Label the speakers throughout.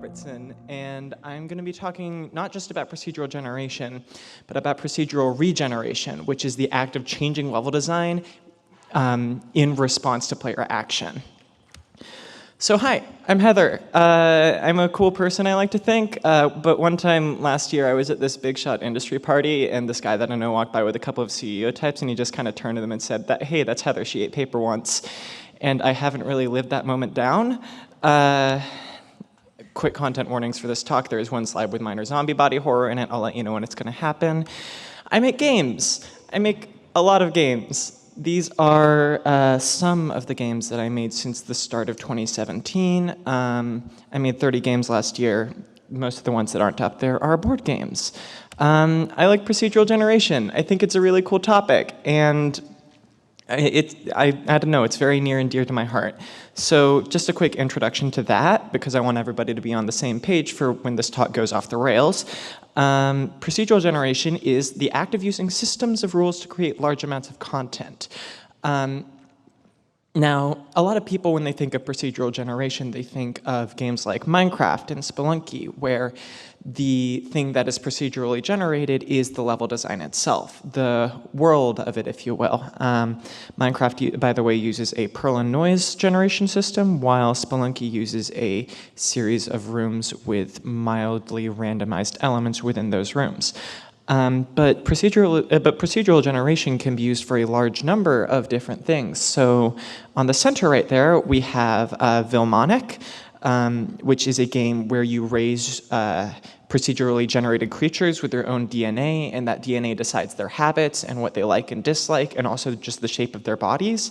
Speaker 1: Robertson, and I'm going to be talking not just about procedural generation, but about procedural regeneration, which is the act of changing level design in response to player action. So hi, I'm Heather. I'm a cool person, I like to think, but one time last year I was at this big shot industry party, and this guy that I know walked by with a couple of CEO types, and he just kind of turned to them and said, hey, that's Heather, she ate paper once. And I haven't really lived that moment down. Quick content warnings for this talk. There is one slide with minor zombie body horror in it. I'll let you know when it's going to happen. I make games. I make a lot of games. These are some of the games that I made since the start of 2017. I made 30 games last year. Most of the ones that aren't up there are board games. I like procedural generation. I think it's a really cool topic, and I don't know, it's very near and dear to my heart. So just a quick introduction to that, because I want everybody to be on the same page for when this talk goes off the rails. Procedural generation is the act of using systems of rules to create large amounts of content. Now, a lot of people, when they think of procedural generation, they think of games like Minecraft and Spelunky, where the thing that is procedurally generated is the level design itself, the world of it, if you will. Minecraft, by the way, uses a Perl and noise generation system, while Spelunky uses a series of rooms with mildly randomized elements within those rooms. But procedural generation can be used for a large number of different things. So on the center right there, we have Vilmonic, which is a game where you raise procedurally generated creatures with their own DNA, and that DNA decides their habits and what they like and dislike, and also just the shape of their bodies.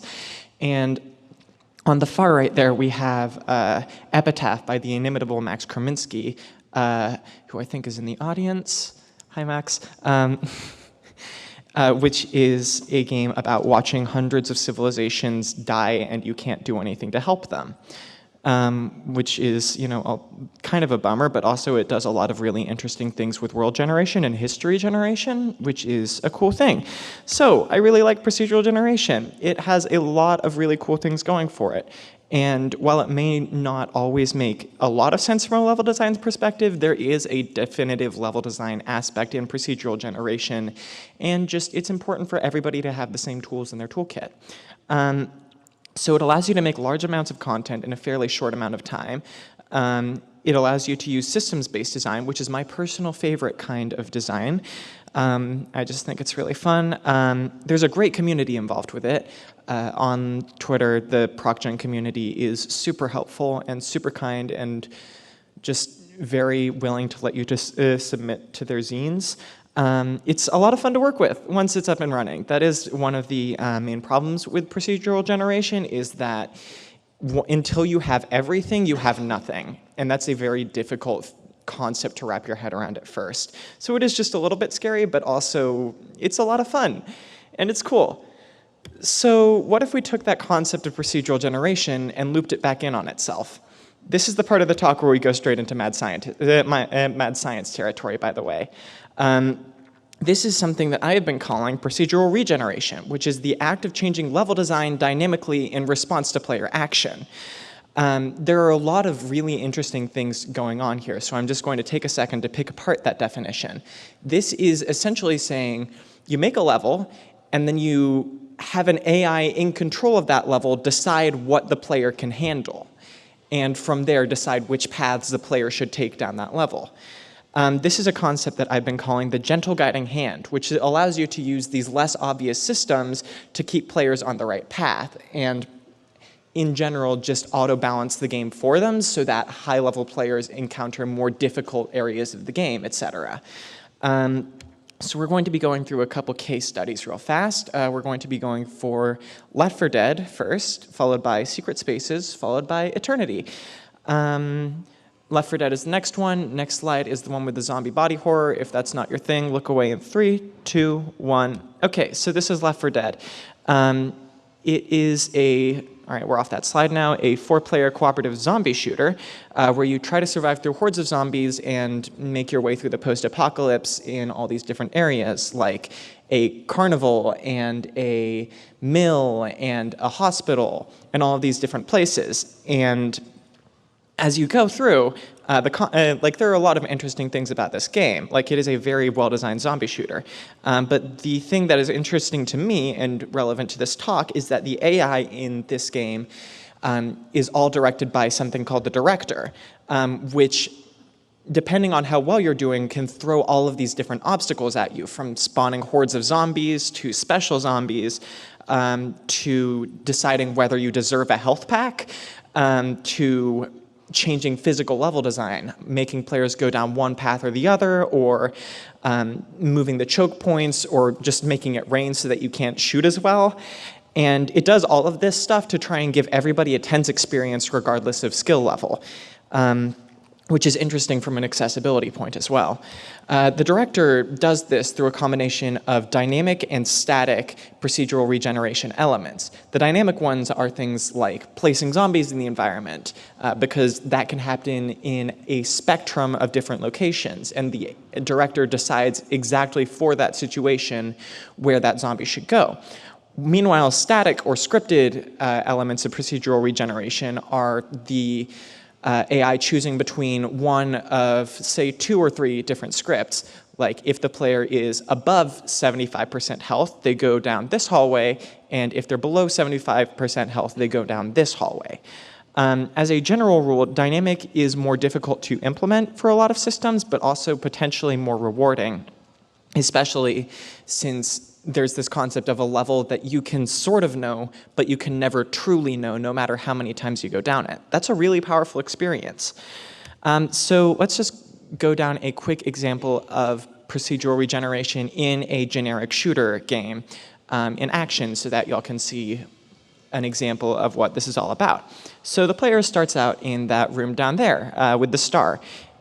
Speaker 1: And on the far right there, we have Epitaph by the inimitable Max Kreminski, who I think is in the audience. Hi, Max. Which is a game about watching hundreds of civilizations die and you can't do anything to help them. Which is, you know, kind of a bummer, but also it does a lot of really interesting things with world generation and history generation, which is a cool thing. So I really like procedural generation. It has a lot of really cool things going for it. And while it may not always make a lot of sense from a level design perspective, there is a definitive level design aspect in procedural generation, and just it's important for everybody to have the same tools in their toolkit. So it allows you to make large amounts of content in a fairly short amount of time. It allows you to use systems-based design, which is my personal favorite kind of design. I just think it's really fun. There's a great community involved with it. On Twitter, the proc-regen community is super helpful and super kind and just very willing to let you just submit to their zines. It's a lot of fun to work with once it's up and running. That is one of the main problems with procedural generation, is that until you have everything, you have nothing. And that's a very difficult concept to wrap your head around at first. So it is just a little bit scary, but also it's a lot of fun, and it's cool. So what if we took that concept of procedural generation and looped it back in on itself? This is the part of the talk where we go straight into mad science territory, by the way. This is something that I have been calling procedural regeneration, which is the act of changing level design dynamically in response to player action. There are a lot of really interesting things going on here, so I'm just going to take a second to pick apart that definition. This is essentially saying you make a level, and then you have an AI in control of that level decide what the player can handle, and from there decide which paths the player should take down that level. This is a concept that I've been calling the gentle guiding hand, which allows you to use these less obvious systems to keep players on the right path, and in general just auto-balance the game for them so that high-level players encounter more difficult areas of the game, etc. So we're going to be going through a couple case studies real fast. We're going to be going for Left 4 Dead first, followed by Secret Spaces, followed by Eternity. Left 4 Dead is the next one. Next slide is the one with the zombie body horror. If that's not your thing, look away in 3, 2, 1. Okay, so this is Left 4 Dead. It is all right, we're off that slide now, a 4-player cooperative zombie shooter where you try to survive through hordes of zombies and make your way through the post-apocalypse in all these different areas, like a carnival and a mill and a hospital and all of these different places. And as you go through, like there are a lot of interesting things about this game. Like it is a very well-designed zombie shooter. But the thing that is interesting to me and relevant to this talk is that the AI in this game is all directed by something called the director, which, depending on how well you're doing, can throw all of these different obstacles at you, from spawning hordes of zombies to special zombies, to deciding whether you deserve a health pack, to changing physical level design, making players go down one path or the other, or moving the choke points, or just making it rain so that you can't shoot as well. And it does all of this stuff to try and give everybody a tense experience regardless of skill level, which is interesting from an accessibility point as well. The director does this through a combination of dynamic and static procedural regeneration elements. The dynamic ones are things like placing zombies in the environment, because that can happen in a spectrum of different locations, and the director decides exactly for that situation where that zombie should go. Meanwhile, static or scripted elements of procedural regeneration are the AI choosing between one of, say, 2 or 3 different scripts. Like if the player is above 75% health, they go down this hallway, and if they're below 75% health, they go down this hallway. As a general rule, dynamic is more difficult to implement for a lot of systems, but also potentially more rewarding, especially since there's this concept of a level that you can sort of know, but you can never truly know, no matter how many times you go down it. That's a really powerful experience. So let's just go down a quick example of procedural regeneration in a generic shooter game in action, so that y'all can see an example of what this is all about. So the player starts out in that room down there with the star,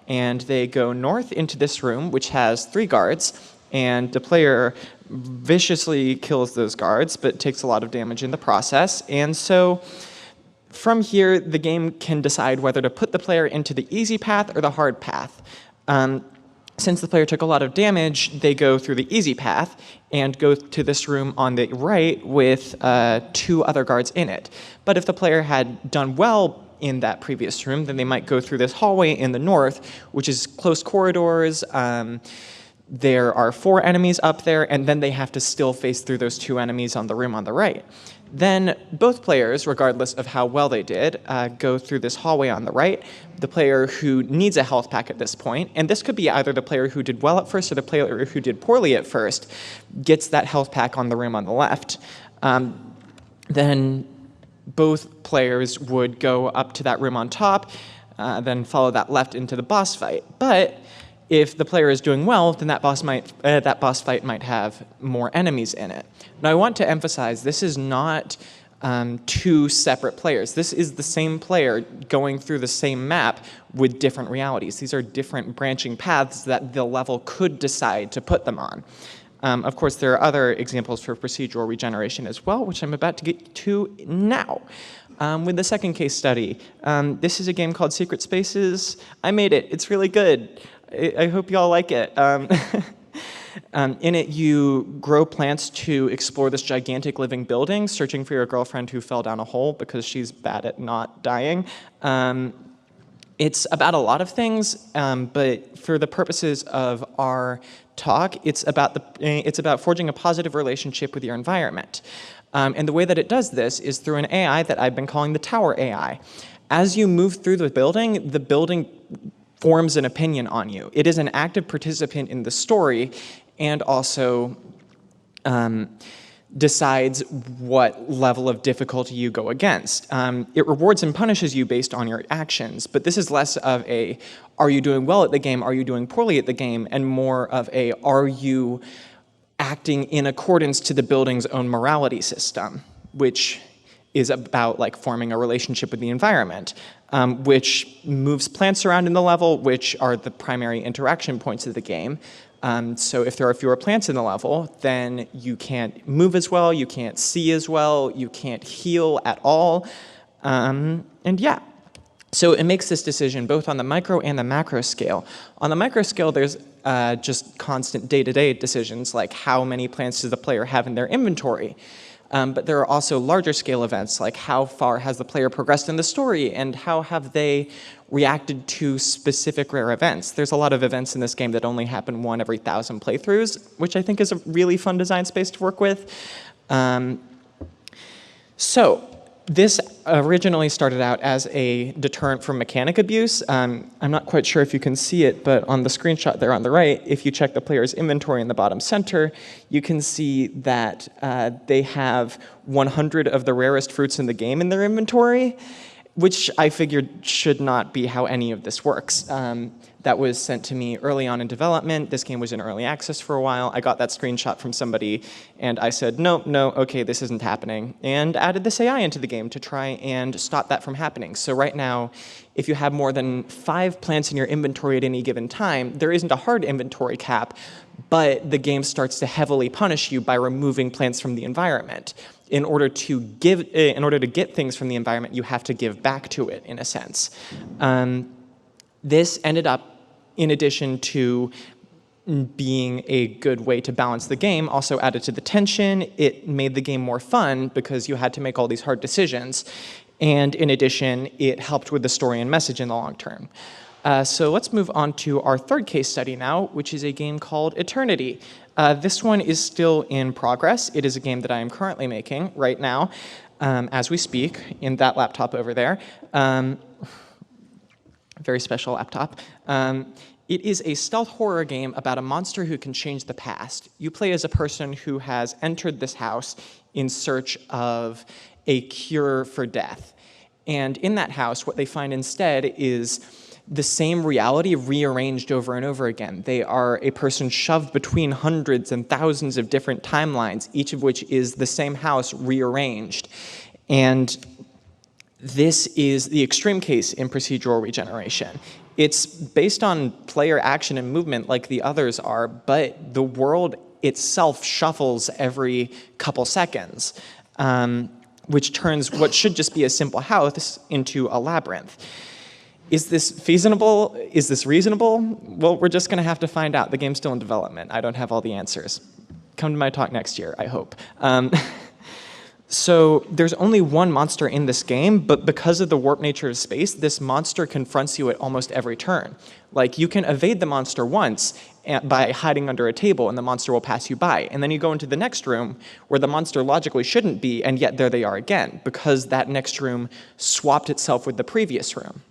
Speaker 1: and they go north into this room, which has 3 guards, and the player viciously kills those guards, but takes a lot of damage in the process. And so from here, the game can decide whether to put the player into the easy path or the hard path. Since the player took a lot of damage, they go through the easy path and go to this room on the right with 2 other guards in it. But if the player had done well in that previous room, then they might go through this hallway in the north, which is close corridors. There are 4 enemies up there, and then they have to still face through those 2 enemies on the room on the right. Then both players, regardless of how well they did, go through this hallway on the right. The player who needs a health pack at this point, and this could be either the player who did well at first or the player who did poorly at first, gets that health pack on the room on the left. Then both players would go up to that room on top, then follow that left into the boss fight. But if the player is doing well, then that boss fight might have more enemies in it. Now, I want to emphasize this is not 2 separate players. This is the same player going through the same map with different realities. These are different branching paths that the level could decide to put them on. Of course, there are other examples for procedural regeneration as well, which I'm about to get to now. With the second case study, this is a game called Secret Spaces. I made it. It's really good. I hope y'all like it. In it, you grow plants to explore this gigantic living building, searching for your girlfriend who fell down a hole because she's bad at not dying. It's about a lot of things, but for the purposes of our talk, it's about forging a positive relationship with your environment. And the way that it does this is through an AI that I've been calling the Tower AI. As you move through the building forms an opinion on you. It is an active participant in the story, and also decides what level of difficulty you go against. It rewards and punishes you based on your actions, but this is less of a, are you doing well at the game, are you doing poorly at the game, and more of a, are you acting in accordance to the building's own morality system, which is about like forming a relationship with the environment, which moves plants around in the level, which are the primary interaction points of the game. So if there are fewer plants in the level, then you can't move as well, you can't see as well, you can't heal at all, and yeah. So it makes this decision both on the micro and the macro scale. On the micro scale, there's just constant day-to-day decisions, like how many plants does the player have in their inventory? But there are also larger scale events, like how far has the player progressed in the story, and how have they reacted to specific rare events. There's a lot of events in this game that only happen one every 1,000 playthroughs, which I think is a really fun design space to work with. So this originally started out as a deterrent from mechanic abuse. I'm not quite sure if you can see it, but on the screenshot there on the right, if you check the player's inventory in the bottom center, you can see that they have 100 of the rarest fruits in the game in their inventory, which I figured should not be how any of this works. That was sent to me early on in development. This game was in early access for a while. I got that screenshot from somebody, and I said, no, okay, this isn't happening, and added this AI into the game to try and stop that from happening. So right now, if you have more than 5 plants in your inventory at any given time, there isn't a hard inventory cap, but the game starts to heavily punish you by removing plants from the environment. In order to get things from the environment, you have to give back to it, in a sense. This ended up, in addition to being a good way to balance the game, also added to the tension. It made the game more fun because you had to make all these hard decisions. And in addition, it helped with the story and message in the long term. So let's move on to our third case study now, which is a game called Eternity. This one is still in progress. It is a game that I am currently making right now, as we speak, in that laptop over there. Very special laptop. It is a stealth horror game about a monster who can change the past. You play as a person who has entered this house in search of a cure for death. And in that house, what they find instead is the same reality rearranged over and over again. They are a person shoved between hundreds and thousands of different timelines, each of which is the same house rearranged. And this is the extreme case in procedural regeneration. It's based on player action and movement like the others are, but the world itself shuffles every couple seconds, which turns what should just be a simple house into a labyrinth. Is this feasible? Is this reasonable? Well, we're just going to have to find out. The game's still in development. I don't have all the answers. Come to my talk next year, I hope. So there's only one monster in this game, but because of the warp nature of space, this monster confronts you at almost every turn. Like, you can evade the monster once by hiding under a table, and the monster will pass you by. And then you go into the next room, where the monster logically shouldn't be, and yet there they are again, because that next room swapped itself with the previous room.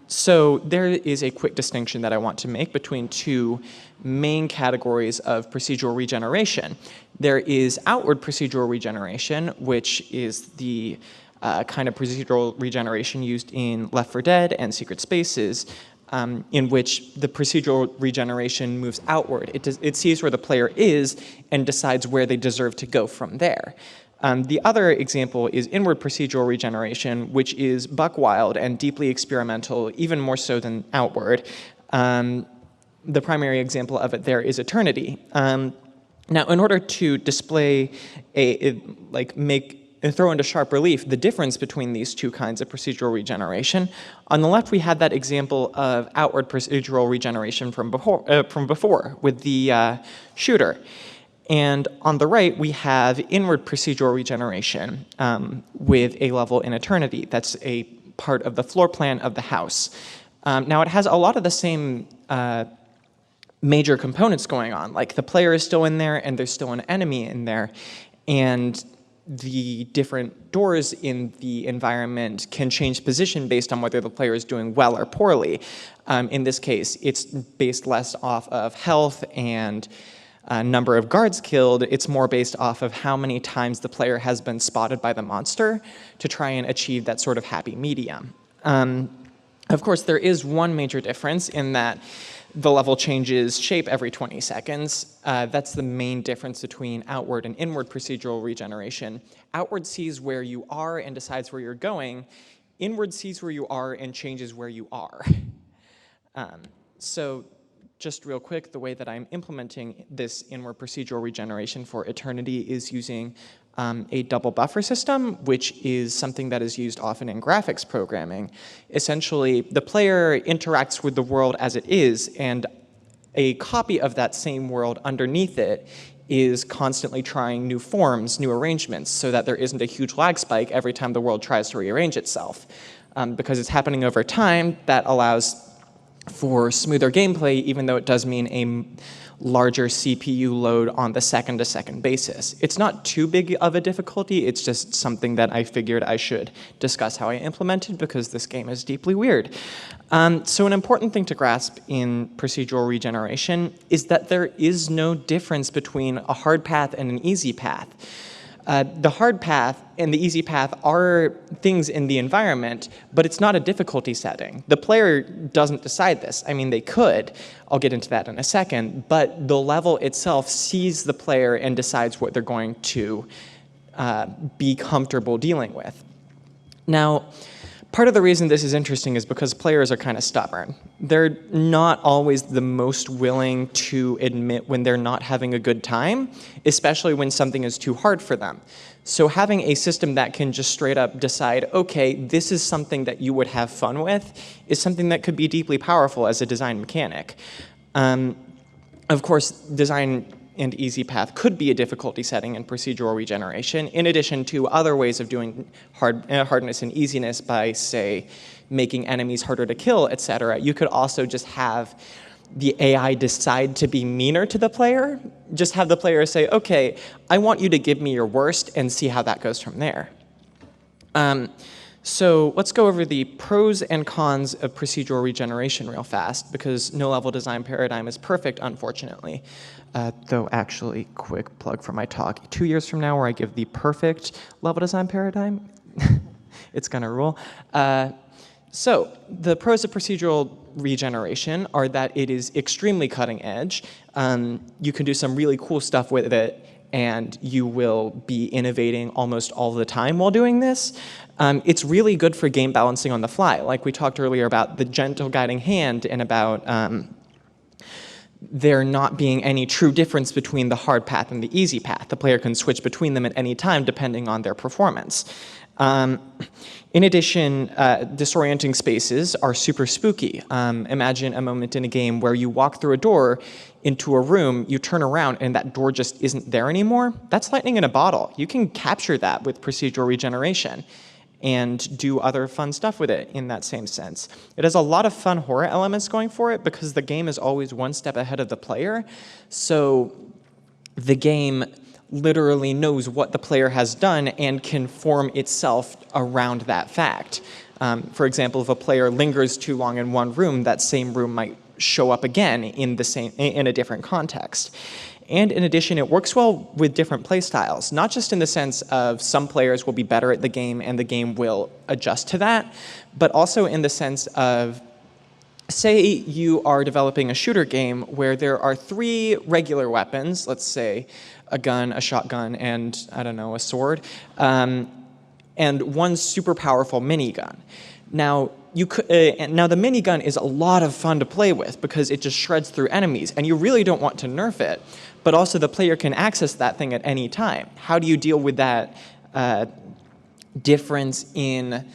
Speaker 1: So there is a quick distinction that I want to make between two main categories of procedural regeneration. There is outward procedural regeneration, which is the kind of procedural regeneration used in Left 4 Dead and Secret Spaces, in which the procedural regeneration moves outward. It sees where the player is and decides where they deserve to go from there. The other example is inward procedural regeneration, which is buck wild and deeply experimental, even more so than outward. The primary example of it there is Eternity. Now, in order to display throw into sharp relief the difference between these two kinds of procedural regeneration, on the left we had that example of outward procedural regeneration from before with the shooter. And on the right, we have inward procedural regeneration with a level in Eternity. That's a part of the floor plan of the house. Now, it has a lot of the same major components going on. Like, the player is still in there, and there's still an enemy in there. And the different doors in the environment can change position based on whether the player is doing well or poorly. In this case, it's based less off of health and number of guards killed. It's more based off of how many times the player has been spotted by the monster to try and achieve that sort of happy medium. Of course, there is one major difference in that the level changes shape every 20 seconds. That's the main difference between outward and inward procedural regeneration. Outward sees where you are and decides where you're going. Inward sees where you are and changes where you are. So just real quick, the way that I'm implementing this inward procedural regeneration for Eternity is using a double buffer system, which is something that is used often in graphics programming. Essentially, the player interacts with the world as it is, and a copy of that same world underneath it is constantly trying new forms, new arrangements, so that there isn't a huge lag spike every time the world tries to rearrange itself. Because it's happening over time, that allows for smoother gameplay, even though it does mean a larger CPU load on the second-to-second basis. It's not too big of a difficulty, it's just something that I figured I should discuss how I implemented because this game is deeply weird. So an important thing to grasp in procedural regeneration is that there is no difference between a hard path and an easy path. The hard path and the easy path are things in the environment, but it's not a difficulty setting. The player doesn't decide this. I mean, they could. I'll get into that in a second. But the level itself sees the player and decides what they're going to be comfortable dealing with. Now, part of the reason this is interesting is because players are kind of stubborn. They're not always the most willing to admit when they're not having a good time, especially when something is too hard for them. So having a system that can just straight up decide, okay, this is something that you would have fun with, is something that could be deeply powerful as a design mechanic. Of course, design and easy path could be a difficulty setting in procedural regeneration, in addition to other ways of doing hardness and easiness by, say, making enemies harder to kill, etc. You could also just have the AI decide to be meaner to the player. Just have the player say, okay, I want you to give me your worst and see how that goes from there. So let's go over the pros and cons of procedural regeneration real fast, because no level design paradigm is perfect, unfortunately. Though actually, quick plug for my talk, 2 years from now where I give the perfect level design paradigm, it's gonna rule. So the pros of procedural regeneration are that it is extremely cutting edge. You can do some really cool stuff with it, and you will be innovating almost all the time while doing this. It's really good for game balancing on the fly. Like we talked earlier about the gentle guiding hand and about there not being any true difference between the hard path and the easy path. The player can switch between them at any time depending on their performance. In addition, disorienting spaces are super spooky. Imagine a moment in a game where you walk through a door into a room, you turn around, and that door just isn't there anymore. That's lightning in a bottle. You can capture that with procedural regeneration and do other fun stuff with it in that same sense. It has a lot of fun horror elements going for it because the game is always one step ahead of the player. So the game literally knows what the player has done and can form itself around that fact. For example, if a player lingers too long in one room, that same room might show up again in a different context. And in addition, it works well with different play styles, not just in the sense of some players will be better at the game and the game will adjust to that, but also in the sense of, say you are developing a shooter game where there are 3 regular weapons, let's say a gun, a shotgun, and I don't know, a sword, and one super powerful minigun. Now, now the minigun is a lot of fun to play with because it just shreds through enemies, and you really don't want to nerf it, but also the player can access that thing at any time. How do you deal with that difference in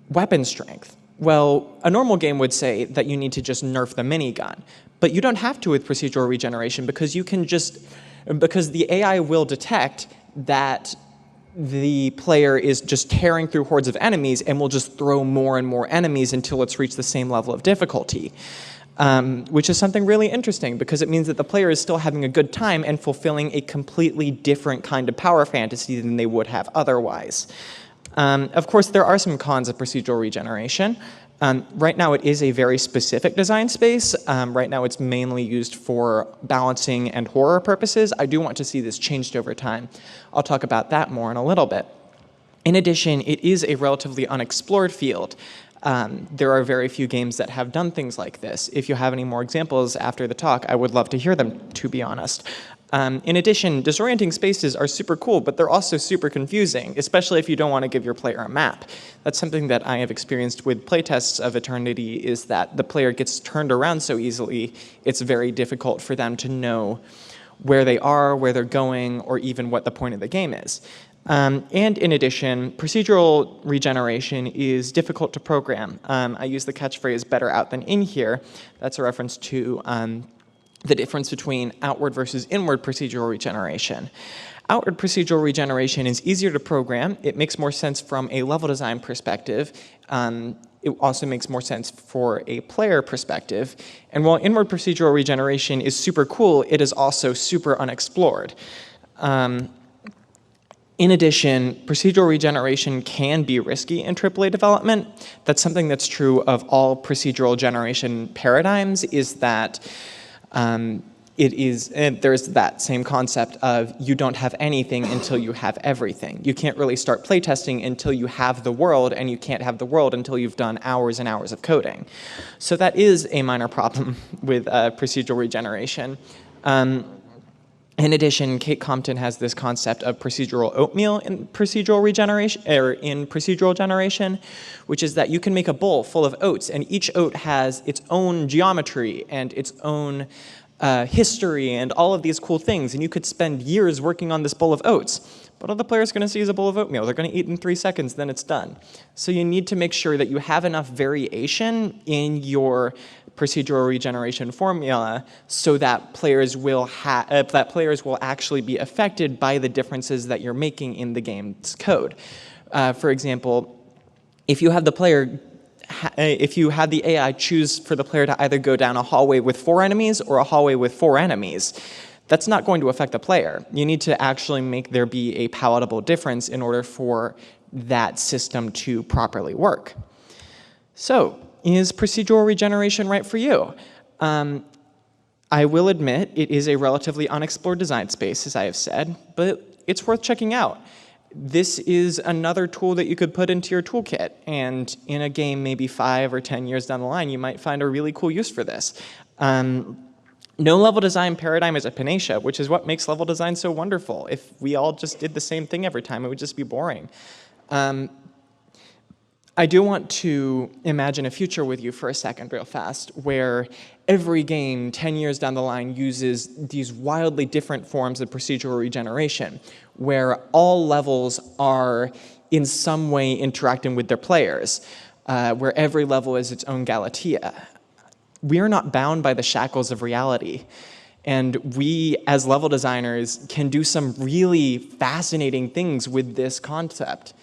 Speaker 1: weapon strength? Well, a normal game would say that you need to just nerf the minigun, but you don't have to with procedural regeneration because you can because the AI will detect that the player is just tearing through hordes of enemies and will just throw more and more enemies until it's reached the same level of difficulty, which is something really interesting because it means that the player is still having a good time and fulfilling a completely different kind of power fantasy than they would have otherwise. Of course, there are some cons of procedural regeneration. Right now, it is a very specific design space. Right now, it's mainly used for balancing and horror purposes. I do want to see this changed over time. I'll talk about that more in a little bit. In addition, it is a relatively unexplored field. There are very few games that have done things like this. If you have any more examples after the talk, I would love to hear them, to be honest. In addition, disorienting spaces are super cool, but they're also super confusing, especially if you don't want to give your player a map. That's something that I have experienced with playtests of Eternity, is that the player gets turned around so easily, it's very difficult for them to know where they are, where they're going, or even what the point of the game is. And in addition, procedural regeneration is difficult to program. I use the catchphrase "better out than in" here. That's a reference to the difference between outward versus inward procedural regeneration. Outward procedural regeneration is easier to program. It makes more sense from a level design perspective. It also makes more sense for a player perspective. And while inward procedural regeneration is super cool, it is also super unexplored. In addition, procedural regeneration can be risky in AAA development. That's something that's true of all procedural generation paradigms, is that there's that same concept of you don't have anything until you have everything. You can't really start playtesting until you have the world, and you can't have the world until you've done hours and hours of coding. So that is a minor problem with procedural regeneration. In addition, Kate Compton has this concept of procedural oatmeal in procedural regeneration, or in procedural generation, which is that you can make a bowl full of oats, and each oat has its own geometry and its own history and all of these cool things, and you could spend years working on this bowl of oats. But all the player's going to see is a bowl of oatmeal. They're going to eat in 3 seconds, then it's done. So you need to make sure that you have enough variation in your procedural regeneration formula so that players will actually be affected by the differences that you're making in the game's code. For example, if you have the AI choose for the player to either go down a hallway with 4 enemies or a hallway with 4 enemies, that's not going to affect the player. You need to actually make there be a palatable difference in order for that system to properly work. So, is procedural regeneration right for you? I will admit it is a relatively unexplored design space, as I have said, but it's worth checking out. This is another tool that you could put into your toolkit, and in a game maybe 5 or 10 years down the line, you might find a really cool use for this. No level design paradigm is a panacea, which is what makes level design so wonderful. If we all just did the same thing every time, it would just be boring. I do want to imagine a future with you for a second real fast where every game 10 years down the line uses these wildly different forms of procedural regeneration, where all levels are in some way interacting with their players, where every level is its own Galatea. We are not bound by the shackles of reality. And we, as level designers, can do some really fascinating things with this concept.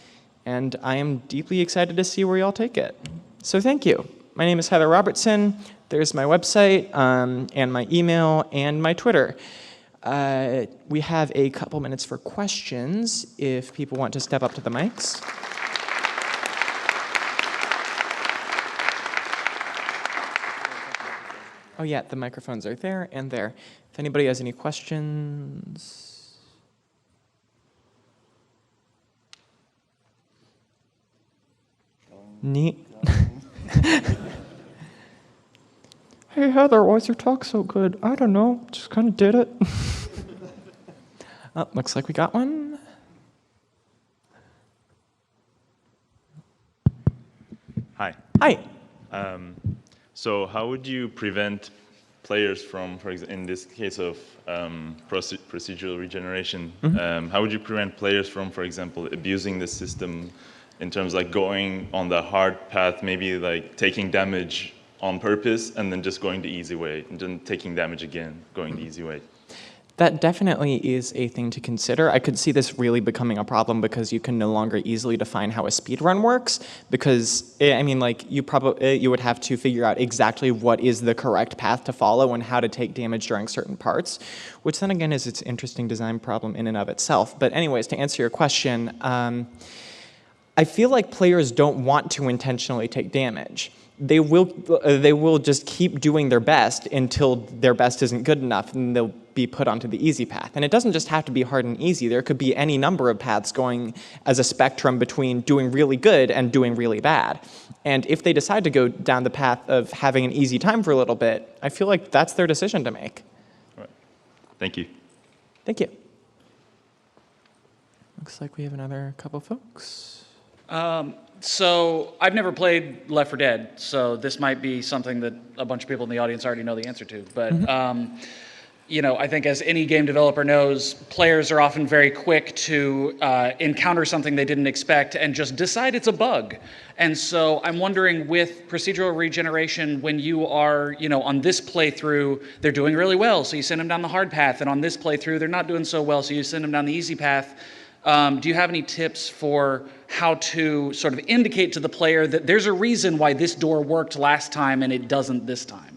Speaker 1: And I am deeply excited to see where y'all take it. So thank you. My name is Heather Robertson. There's my website, and my email, and my Twitter. We have a couple minutes for questions if people want to step up to the mics. Oh yeah, the microphones are there and there. If anybody has any questions. Neat. Hey Heather, why is your talk so good? I don't know, just kind of did it. Oh, looks like we got one.
Speaker 2: Hi.
Speaker 1: Hi.
Speaker 2: So how would you prevent players from, for example, in this case of procedural regeneration, how would you prevent players from, for example, abusing the system in terms of like going on the hard path, maybe like taking damage on purpose and then just going the easy way, and then taking damage again, going the easy way?
Speaker 1: That definitely is a thing to consider. I could see this really becoming a problem because you can no longer easily define how a speedrun works, because, I mean, like, you would have to figure out exactly what is the correct path to follow and how to take damage during certain parts, which then again is its interesting design problem in and of itself. But anyways, to answer your question, I feel like players don't want to intentionally take damage. They will just keep doing their best until their best isn't good enough, and they'll be put onto the easy path. And it doesn't just have to be hard and easy. There could be any number of paths going as a spectrum between doing really good and doing really bad. And if they decide to go down the path of having an easy time for a little bit, I feel like that's their decision to make.
Speaker 2: All right. Thank you.
Speaker 1: Thank you. Looks like we have another couple folks.
Speaker 3: So I've never played Left 4 Dead, so this might be something that a bunch of people in the audience already know the answer to. But I think as any game developer knows, players are often very quick to encounter something they didn't expect and just decide it's a bug. And so I'm wondering, with procedural regeneration, when you are, on this playthrough, they're doing really well, so you send them down the hard path, and on this playthrough, they're not doing so well, so you send them down the easy path. Do you have any tips for how to sort of indicate to the player that there's a reason why this door worked last time and it doesn't this time?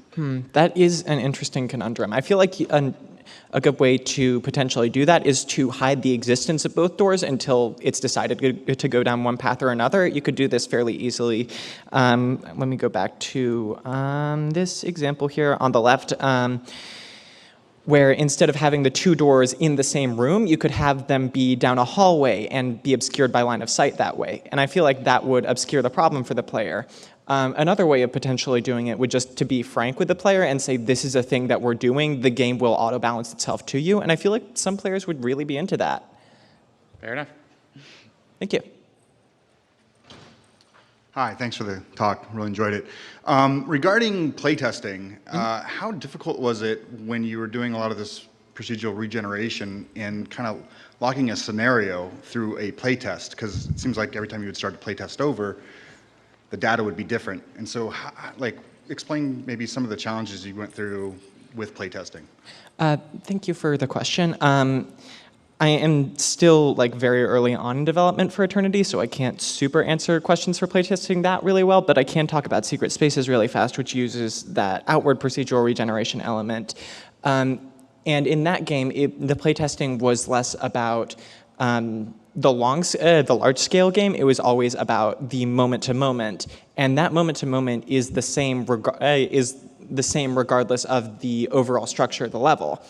Speaker 1: That is an interesting conundrum. I feel like a good way to potentially do that is to hide the existence of both doors until it's decided to go down one path or another. You could do this fairly easily. Let me go back to this example here on the left, where instead of having the two doors in the same room, you could have them be down a hallway and be obscured by line of sight that way. And I feel like that would obscure the problem for the player. Another way of potentially doing it would just to be frank with the player and say, this is a thing that we're doing, the game will auto-balance itself to you, and I feel like some players would really be into that.
Speaker 3: Fair enough.
Speaker 1: Thank you.
Speaker 4: Hi, thanks for the talk, really enjoyed it. Regarding playtesting, how difficult was it when you were doing a lot of this procedural regeneration and kind of locking a scenario through a playtest? Because it seems like every time you would start a playtest over, the data would be different. And so, explain maybe some of the challenges you went through with playtesting.
Speaker 1: Thank you for the question. I am still very early on in development for Eternity, so I can't super answer questions for playtesting that really well, but I can talk about Secret Spaces really fast, which uses that outward procedural regeneration element. And in that game, the playtesting was less about the large-scale game. It was always about the moment-to-moment, and that moment-to-moment is the same regardless of the overall structure of the level.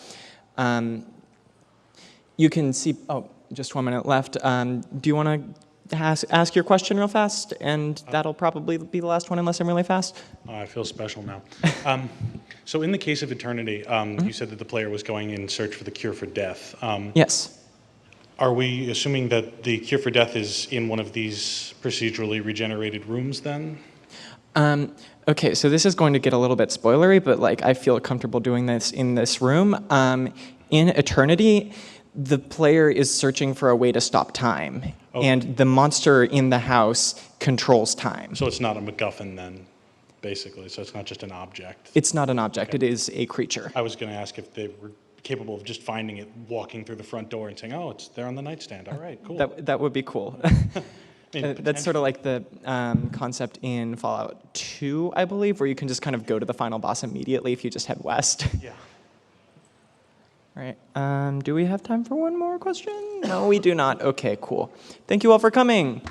Speaker 1: You can see. Oh, just 1 minute left. Do you want to ask your question real fast, and that'll probably be the last one unless I'm really fast.
Speaker 5: I feel special now. So in the case of Eternity, you said that the player was going in search for the cure for death.
Speaker 1: Yes.
Speaker 5: Are we assuming that the cure for death is in one of these procedurally regenerated rooms then?
Speaker 1: Okay, so this is going to get a little bit spoilery, but I feel comfortable doing this in this room. In Eternity, the player is searching for a way to stop time, and the monster in the house controls time.
Speaker 5: So it's not a MacGuffin then, basically. So it's not just an object.
Speaker 1: It's not an object.
Speaker 5: Okay.
Speaker 1: It is a creature.
Speaker 5: I was going to ask if they were capable of just finding it, walking through the front door and saying, oh, it's there on the nightstand. All right, cool.
Speaker 1: That would be cool. That's sort of like the concept in Fallout 2, I believe, where you can just kind of go to the final boss immediately if you just head west.
Speaker 5: Yeah.
Speaker 1: All right. Do we have time for one more question? No, we do not. Okay, cool. Thank you all for coming.